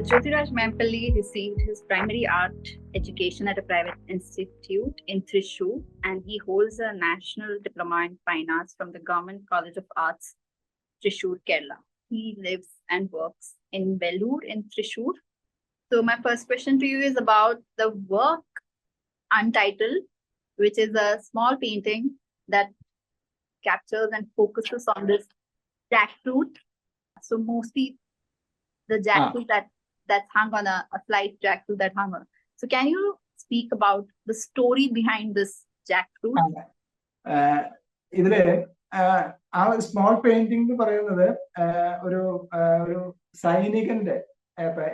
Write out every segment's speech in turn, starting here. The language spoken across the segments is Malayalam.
Jyotiraj Mampalli received his primary art education at a private institute in Thrissur, and he holds a national diploma in fine arts from the Government College of Arts, Thrissur, Kerala. He lives and works in Vellore in Thrissur. So my first question to you is about the work Untitled, which is a small painting that captures and focuses on this jackfruit. So mostly the jackfruit that's hung on a slight jackfruit that hung on. So can you speak about the story behind this jackfruit? ഇതില് ആ സ്മോൾ പെയിന്റിംഗ് എന്ന് പറയുന്നത് ഒരു സൈനികന്റെ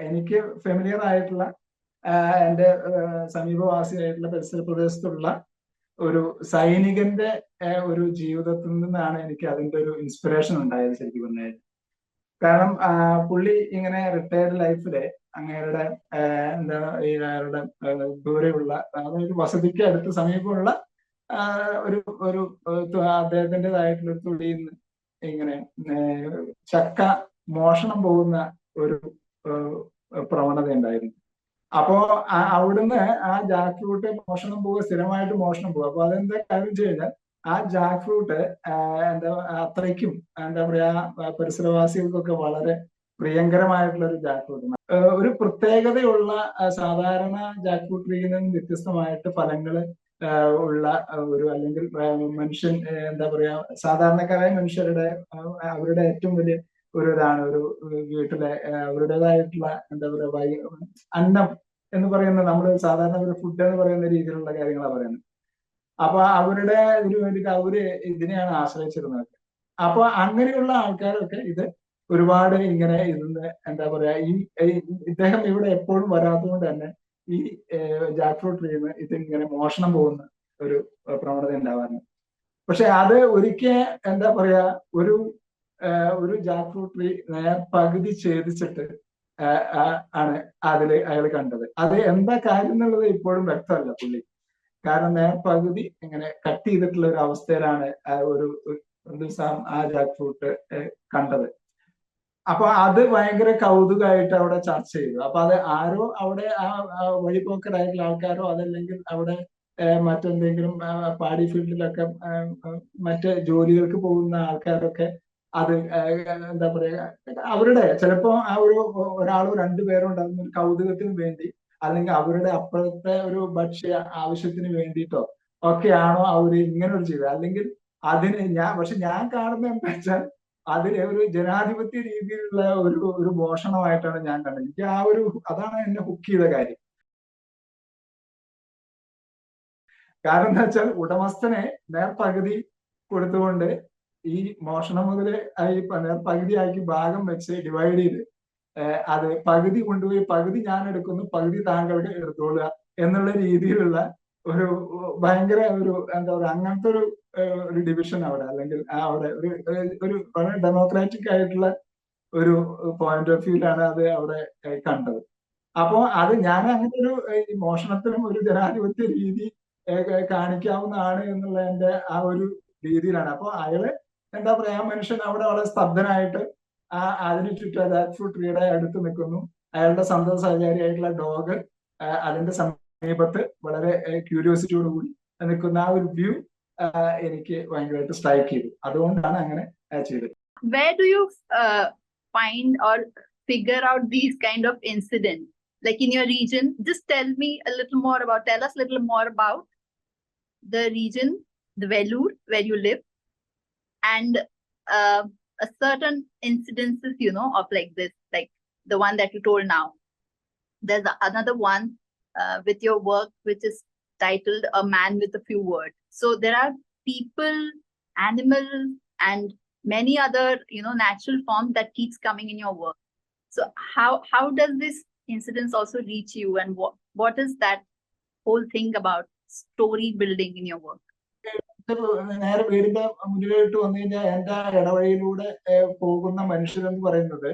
എനിക്ക് ഫെമിലിയർ ആയിട്ടുള്ള എന്റെ സമീപവാസിയായിട്ടുള്ള പരിസര പ്രദേശത്തുള്ള ഒരു സൈനികന്റെ ഒരു ജീവിതത്തിൽ നിന്നാണ് എനിക്ക് അതിന്റെ ഒരു ഇൻസ്പിറേഷൻ ഉണ്ടായത് ശരിക്കും പറഞ്ഞാൽ. കാരണം പുള്ളി ഇങ്ങനെ റിട്ടയർഡ് ലൈഫില് അങ്ങേരുടെ എന്താണ് അയാളുടെ ദൂരെയുള്ള അതായത് വസതിക്ക് അടുത്ത് സമീപമുള്ള ഒരു അദ്ദേഹത്തിൻ്റെതായിട്ടുള്ള തൊടിയിൽ നിന്ന് ഇങ്ങനെ ചക്ക മോഷണം പോകുന്ന ഒരു പ്രവണത ഉണ്ടായിരുന്നു. അപ്പോ അവിടുന്ന് ആ ജാക്ക് ഫ്രൂട്ട് മോഷണം പോവുക, സ്ഥിരമായിട്ട് മോഷണം പോകുക. അപ്പൊ അതെന്താ കാര്യം വെച്ച് കഴിഞ്ഞാൽ ആ ജാക്ക് ഫ്രൂട്ട് അത്രയ്ക്കും എന്താ പറയാ പരിസരവാസികൾക്കൊക്കെ വളരെ പ്രിയങ്കരമായിട്ടുള്ള ഒരു ജാക്ക് ഫ്രൂട്ട്. ഒരു പ്രത്യേകതയുള്ള സാധാരണ ജാക്ക് ഫ്രൂട്ട് ട്രീയിൽ നിന്നും വ്യത്യസ്തമായിട്ട് ഫലങ്ങള് ഉള്ള ഒരു അല്ലെങ്കിൽ മനുഷ്യൻ എന്താ പറയാ സാധാരണക്കാരായ മനുഷ്യരുടെ അവരുടെ ഏറ്റവും വലിയ ഒരു ഇതാണ് ഒരു വീട്ടിലെ അവരുടേതായിട്ടുള്ള എന്താ പറയാ അന്നം എന്ന് പറയുന്ന നമ്മൾ സാധാരണ ഒരു ഫുഡ് എന്ന് പറയുന്ന രീതിയിലുള്ള കാര്യങ്ങളാണ് പറയുന്നത്. അപ്പൊ അവരുടെ ഇതിനു വേണ്ടിയിട്ട് അവര് ഇതിനെയാണ് ആശ്രയിച്ചിരുന്നത്. അപ്പൊ അങ്ങനെയുള്ള ആൾക്കാരൊക്കെ ഇത് ഒരുപാട് ഇങ്ങനെ ഇതിന്ന് എന്താ പറയാ ഇദ്ദേഹം ഇവിടെ എപ്പോഴും വരാത്തതുകൊണ്ട് തന്നെ ഈ ജാക്ക് ഫ്രൂട്ട് ട്രീന്ന് ഇതിങ്ങനെ മോഷണം പോകുന്ന ഒരു പ്രവണത ഉണ്ടാവാറുണ്ട്. പക്ഷെ അത് ഒരിക്കൽ എന്താ പറയാ ഒരു ജാക്ക് ഫ്രൂട്ട് ട്രീ പകുതി ഛേദിച്ചിട്ട് ആണ് അതില് അയാൾ കണ്ടത്. അത് എന്താ കാര്യം എന്നുള്ളത് ഇപ്പോഴും വ്യക്തമല്ല പുള്ളി. കാരണം പകുതി ഇങ്ങനെ കട്ട് ചെയ്തിട്ടുള്ള ഒരു അവസ്ഥയിലാണ് ഒരു ദിവസം ആ ജാക്ക് ഫ്രൂട്ട് കണ്ടത്. അപ്പൊ അത് ഭയങ്കര കൗതുകമായിട്ട് അവിടെ ചർച്ച ചെയ്തു. അപ്പൊ അത് ആരോ അവിടെ ആ വഴിപോക്കരായിട്ടുള്ള ആൾക്കാരോ അതല്ലെങ്കിൽ അവിടെ മറ്റെന്തെങ്കിലും പാടി ഫീൽഡിലൊക്കെ മറ്റ് ജോലികൾക്ക് പോകുന്ന ആൾക്കാരൊക്കെ അത് എന്താ പറയാ അവരുടെ ചിലപ്പോ ആ ഒരാളോ രണ്ടുപേരോ ഉണ്ടാകുന്ന ഒരു കൗതുകത്തിന് വേണ്ടി അല്ലെങ്കിൽ അവരുടെ അപ്പുറത്തെ ഒരു ഭക്ഷ്യ ആവശ്യത്തിന് വേണ്ടിയിട്ടോ ഒക്കെയാണോ അവര് ഇങ്ങനെ ഒരു ചെയ്തത്. അല്ലെങ്കിൽ അതിന് ഞാൻ കാണുന്നത് എന്താ വെച്ചാൽ അതിന് ഒരു ജനാധിപത്യ രീതിയിലുള്ള ഒരു മോഷണമായിട്ടാണ് ഞാൻ കണ്ടത്. എനിക്ക് അതാണ് എന്നെ ഹുക്ക് ചെയ്ത കാര്യം. കാരണം എന്താ വെച്ചാൽ ഉടമസ്ഥനെ നേർപകുതി കൊടുത്തുകൊണ്ട് ഈ മോഷണം മുതല് ഈ നേർപകുതിയാക്കി ഭാഗം വെച്ച് ഡിവൈഡ് ചെയ്ത് അത് പകുതി കൊണ്ടുപോയി പകുതി ഞാൻ എടുക്കുന്നു പകുതി താങ്കൾക്ക് എടുത്തോളുക എന്നുള്ള രീതിയിലുള്ള ഒരു ഭയങ്കര എന്താ പറയുക അങ്ങനത്തെ ഒരു ഡിവിഷൻ അവിടെ അല്ലെങ്കിൽ അവിടെ ഒരു വളരെ ഡെമോക്രാറ്റിക് ആയിട്ടുള്ള ഒരു പോയിന്റ് ഓഫ് വ്യൂലാണ് അത് അവിടെ കണ്ടത്. അപ്പോ അത് ഞാൻ അങ്ങനെ ഒരു മോഷണത്തിനും ഒരു ജനാധിപത്യ രീതി കാണിക്കാവുന്നതാണ് എന്നുള്ളതിന്റെ ആ ഒരു രീതിയിലാണ്. അപ്പൊ അയാള് എന്താ പറയാ ആ മനുഷ്യൻ അവിടെ വളരെ സ്തബ്ധനായിട്ട് അതിന് ചുറ്റും ജാക്ക് ഫ്രൂട്ട് ട്രീയുടെ അടുത്ത് നിൽക്കുന്നു. അയാളുടെ സന്തത സഹചാരിയായിട്ടുള്ള ഡോഗ് അതിന്റെ സമീപത്ത് വളരെ ക്യൂരിയോസിറ്റിയോടുകൂടി നിൽക്കുന്ന ആ ഒരു വ്യൂ എനിക്ക് ഭയങ്കരമായിട്ട് സ്ട്രൈക്ക് ചെയ്തു. അതുകൊണ്ടാണ് അങ്ങനെ ചെയ്തത്. Where do you find or figure out these kind of incidents? Like in your region, just tell us a little more about the region, the Vellore, where you live, and a certain incidences, of like this, like the one that you told now. There's another one with your work, which is titled A Man with a Few Words. So there are people, animals, and many other, natural forms that keeps coming in your work. So how does this incidents also reach you, and what is that whole thing about story building in your work? നേരെ വീടിന്റെ മുന്നിലോട്ട് വന്നു കഴിഞ്ഞാൽ എന്റെ ഇടവഴിയിലൂടെ പോകുന്ന മനുഷ്യരെന്ന് പറയുന്നത്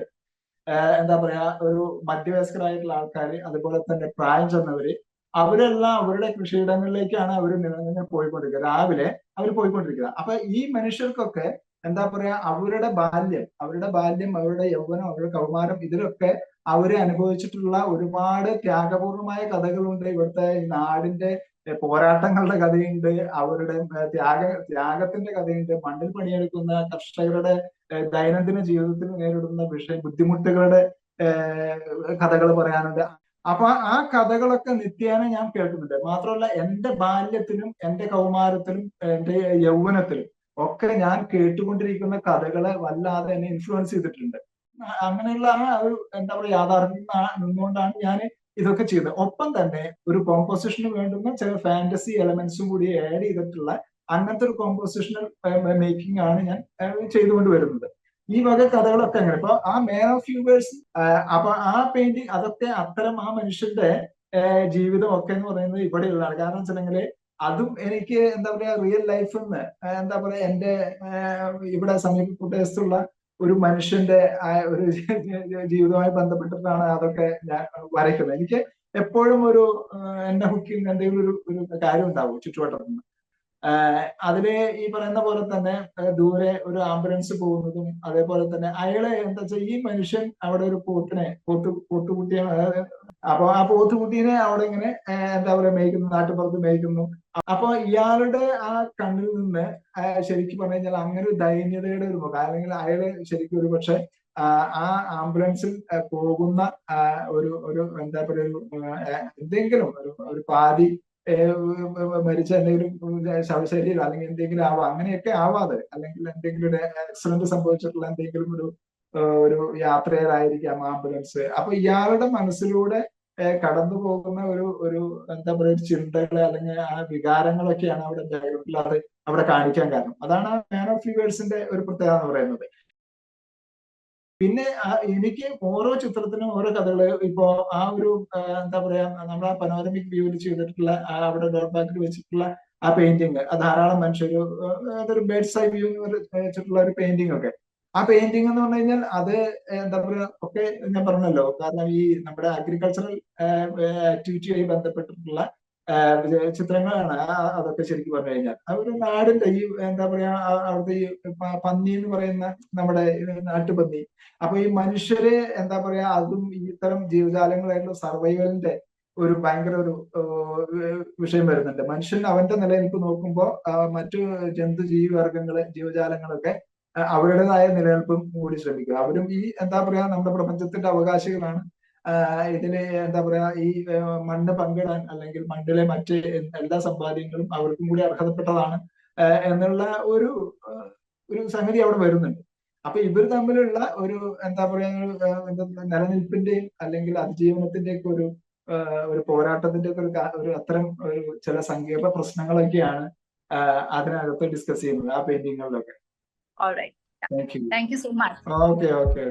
എന്താ പറയാ ഒരു മധ്യവയസ്കരായിട്ടുള്ള ആൾക്കാര്, അതുപോലെ തന്നെ പ്രായം ചെന്നവര്, അവരെല്ലാം അവരുടെ കൃഷിയിടങ്ങളിലേക്കാണ് അവർ പോയിക്കൊണ്ടിരിക്കുക. രാവിലെ അവർ പോയിക്കൊണ്ടിരിക്കുക. അപ്പൊ ഈ മനുഷ്യർക്കൊക്കെ എന്താ പറയാ അവരുടെ ബാല്യം, അവരുടെ യൗവനം, അവരുടെ കൗമാരം, ഇതിലൊക്കെ അവര് അനുഭവിച്ചിട്ടുള്ള ഒരുപാട് ത്യാഗപൂർണമായ കഥകളുണ്ട്. ഇവിടുത്തെ ഈ നാടിന്റെ പോരാട്ടങ്ങളുടെ കഥയുണ്ട്, അവരുടെ ത്യാഗത്തിന്റെ കഥയുണ്ട്, മണ്ണിൽ പണിയെടുക്കുന്ന കർഷകരുടെ ദൈനംദിന ജീവിതത്തിൽ നേരിടുന്ന ബുദ്ധിമുട്ടുകളുടെ കഥകൾ പറയാനുണ്ട്. അപ്പൊ ആ കഥകളൊക്കെ നിത്യേന ഞാൻ കേൾക്കുന്നുണ്ട്. മാത്രമല്ല എന്റെ ബാല്യത്തിലും എന്റെ കൗമാരത്തിലും എന്റെ യൗവനത്തിലും ഒക്കെ ഞാൻ കേട്ടുകൊണ്ടിരിക്കുന്ന കഥകളെ വല്ലാതെ എന്നെ ഇൻഫ്ലുവൻസ് ചെയ്തിട്ടുണ്ട്. അങ്ങനെയുള്ള ആ ഒരു എന്താ പറയുക യാഥാർത്ഥ്യം നിന്നുകൊണ്ടാണ് ഞാൻ ഇതൊക്കെ ചെയ്തത്. ഒപ്പം തന്നെ ഒരു കോമ്പോസിഷന് വേണ്ടുന്ന ചില ഫാന്റസി എലമെന്റ്സും കൂടി ആഡ് ചെയ്തിട്ടുള്ള അങ്ങനത്തെ ഒരു കോമ്പോസിഷണൽ മേക്കിംഗ് ആണ് ഞാൻ ചെയ്തുകൊണ്ട് വരുന്നത്. ഈ വക കഥകളൊക്കെ അങ്ങനെ. ഇപ്പൊ ആ മാൻ ഓഫ് യൂവേഴ്സ്, അപ്പൊ ആ പെയിന്റിങ് അതൊക്കെ അത്തരം ആ മനുഷ്യന്റെ ജീവിതം ഒക്കെ എന്ന് പറയുന്നത് ഇവിടെയുള്ളതാണ്. കാരണം വെച്ചിട്ടുണ്ടെങ്കിൽ അതും എനിക്ക് എന്താ പറയാ റിയൽ ലൈഫിൽ നിന്ന് എന്താ പറയാ എന്റെ ഇവിടെ സമീപ പ്രദേശത്തുള്ള ഒരു മനുഷ്യന്റെ ഒരു ജീവിതവുമായി ബന്ധപ്പെട്ടിട്ടാണ് അതൊക്കെ ഞാൻ വരയ്ക്കുന്നത്. എനിക്ക് എപ്പോഴും ഒരു എന്നെ ഹുക്കിങ് എന്തെങ്കിലും ഒരു കാര്യം ഉണ്ടാവും ചുറ്റുവട്ടത്തുനിന്ന്. അതില് ഈ പറയുന്ന പോലെ തന്നെ ദൂരെ ഒരു ആംബുലൻസ് പോകുന്നതും, അതേപോലെ തന്നെ അയാളെ എന്താ വെച്ചാൽ ഈ മനുഷ്യൻ അവിടെ ഒരു പോത്തുകുട്ടിയെ, അപ്പൊ ആ പോത്തുകുട്ടീനെ അവിടെ ഇങ്ങനെ എന്താ പറയാ മേയ്ക്കുന്നു, നാട്ടുപുറത്ത് മേയ്ക്കുന്നു. അപ്പൊ ഇയാളുടെ ആ കണ്ണിൽ നിന്ന് ശരിക്കും പറഞ്ഞു കഴിഞ്ഞാൽ അങ്ങനെ ഒരു ദൈന്യതയുടെ ഒരു മുഖം, അല്ലെങ്കിൽ അയാള് ശരിക്കും ഒരു പക്ഷെ ആ ആംബുലൻസിൽ പോകുന്ന ഒരു എന്താ പറയുക എന്തെങ്കിലും ഒരു പാതി മരിച്ച എന്തെങ്കിലും ശവശരീരം അല്ലെങ്കിൽ എന്തെങ്കിലും ആവാം, അങ്ങനെയൊക്കെ ആവാതെ, അല്ലെങ്കിൽ എന്തെങ്കിലും ആക്സിഡന്റ് സംഭവിച്ചിട്ടുള്ള എന്തെങ്കിലും ഒരു യാത്രയിലായിരിക്കാം ആംബുലൻസ്. അപ്പൊ ഇയാളുടെ മനസ്സിലൂടെ കടന്നു പോകുന്ന ഒരു എന്താ പറയുക ഒരു ചിന്തകള് അല്ലെങ്കിൽ ആ വികാരങ്ങളൊക്കെയാണ് അവിടെ ഡയലോഗിൽ അത് അവിടെ കാണിക്കാൻ കാരണം. അതാണ് മാൻ ഓഫ് ഫിഗേഴ്സിന്റെ ഒരു പ്രത്യേകത എന്ന് പറയുന്നത്. പിന്നെ എനിക്ക് ഓരോ ചിത്രത്തിനും ഓരോ കഥകള്, ഇപ്പോ ആ ഒരു എന്താ പറയാ നമ്മൾ ആ പനോരമിക് വ്യൂവിൽ ചെയ്തിട്ടുള്ള അവിടെ ഡോട്ട് ബാക്കിൽ വെച്ചിട്ടുള്ള ആ പെയിന്റിങ്, ധാരാളം മനുഷ്യർ, അതൊരു ബേഡ്സ് ഐ വ്യൂ വെച്ചിട്ടുള്ള ഒരു പെയിന്റിംഗ് ഒക്കെ. ആ പെയിന്റിംഗ് എന്ന് പറഞ്ഞു കഴിഞ്ഞാൽ അത് എന്താ പറയാ ഒക്കെ ഞാൻ പറഞ്ഞല്ലോ, കാരണം ഈ നമ്മുടെ അഗ്രികൾച്ചറൽ ആക്ടിവിറ്റിയുമായി ബന്ധപ്പെട്ടിട്ടുള്ള ചിത്രങ്ങളാണ് അതൊക്കെ ശരിക്കും പറഞ്ഞു കഴിഞ്ഞാൽ. ഒരു നാടിന്റെ ഈ എന്താ പറയാ അവിടുത്തെ ഈ പന്നി എന്ന് പറയുന്ന നമ്മുടെ നാട്ടുപന്നി, അപ്പൊ ഈ മനുഷ്യര് എന്താ പറയാ അതും ഇത്തരം ജീവജാലങ്ങളായിട്ടുള്ള സർവൈവലിന്റെ ഒരു ഭയങ്കര ഒരു വിഷയം വരുന്നുണ്ട്. മനുഷ്യൻ അവന്റെ നിലനിൽപ്പ് നോക്കുമ്പോൾ മറ്റു വർഗങ്ങള് ജീവജാലങ്ങളൊക്കെ അവരുടേതായ നിലനിൽപ്പും കൂടി ശ്രമിക്കുക. അവരും ഈ എന്താ പറയാ നമ്മുടെ പ്രപഞ്ചത്തിന്റെ അവകാശികളാണ്. ഇതില് എന്താ പറയാ ഈ മണ്ണ് പങ്കിടാൻ, അല്ലെങ്കിൽ മണ്ണിലെ മറ്റ് എല്ലാ സമ്പാദ്യങ്ങളും അവർക്കും കൂടി അർഹതപ്പെട്ടതാണ് എന്നുള്ള ഒരു സംഗതി അവിടെ വരുന്നുണ്ട്. അപ്പൊ ഇവർ തമ്മിലുള്ള ഒരു എന്താ പറയാ നിലനിൽപ്പിന്റെയും അല്ലെങ്കിൽ അതിജീവനത്തിന്റെ ഒക്കെ ഒരു പോരാട്ടത്തിന്റെ ഒക്കെ ഒരു അത്തരം ഒരു ചില സങ്കീർണ പ്രശ്നങ്ങളൊക്കെയാണ് അതിനകത്ത് ഡിസ്കസ് ചെയ്യുന്നത് ആ പെയിന്റിങ്ങുകളിലൊക്കെ. All right. Thank you so much. Okay.